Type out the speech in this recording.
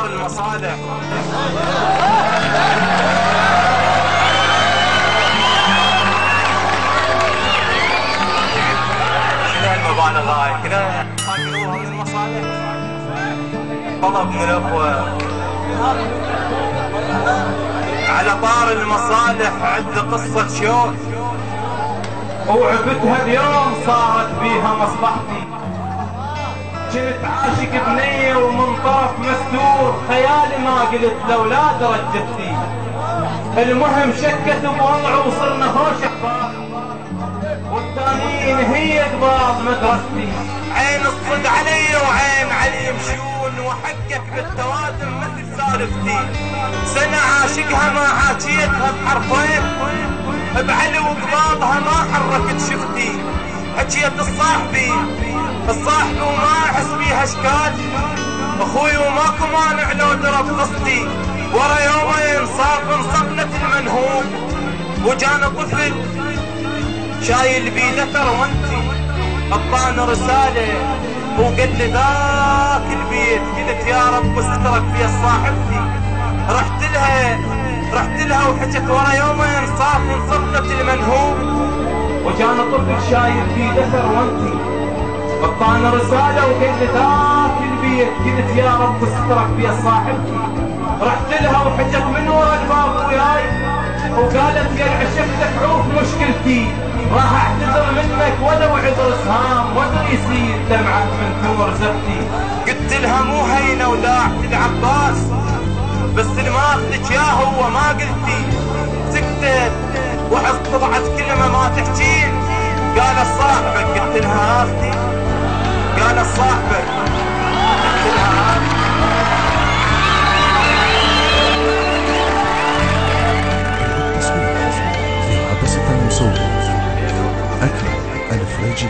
طار المصالح. شنو هالمبالغ هاي كذا خاطروها من المصالح؟ طلب من الاخوة على طار المصالح عند قصة شوق وعبتها اليوم صارت بيها مصلحتي. كنت عاشق بنية ومن طرف مستور خيالي ما قلت لأولاد رجتي. المهم شكت بوضع وصرنا هوش احباب والثانيين هي قباض مدرستي. عين الصد علي وعين علي يمشون وحقك بالتوازن مثل سالفتي. سنة عاشقها ما حاكيتها بحرفين بعلي وقباضها ما حركت شفتي. حكيت الصاحبي وما احس بيها اشكال اخوي وماكو مانع لو درب قصتي. ورا يومين صار انصبنت المنهوب وجانا طفل شايل بيده ثروتي. اعطاني رسالة وقال لي ذاك البيت. قلت يا رب استرك في صاحبتي. رحت لها وحكت ورا يومين صار انصبنت المنهوب وجانا طفل شايل بيده ثروتي. اعطاني رسالة وقال لي ذاك البيت. قلت يا رب استرك في صاحبتي. رحت لها وحكت من ورا الباب وياي وقالت يا عشقتك عوف مشكلتي. راح اعتذر منك ولو عذر سهام وادري يصير دمعك من ثمر زفتي. قلت لها مو هينة وداعت العباس بس اللي ما اخذك يا هو ما قلتي. سكتت وحصت طبعت كلمة ما تحكين. قال صاحبك. قلت لها اختي. قال صاحبك. قلت لها التصوير في عبس التنمسون أكرم الفريجي.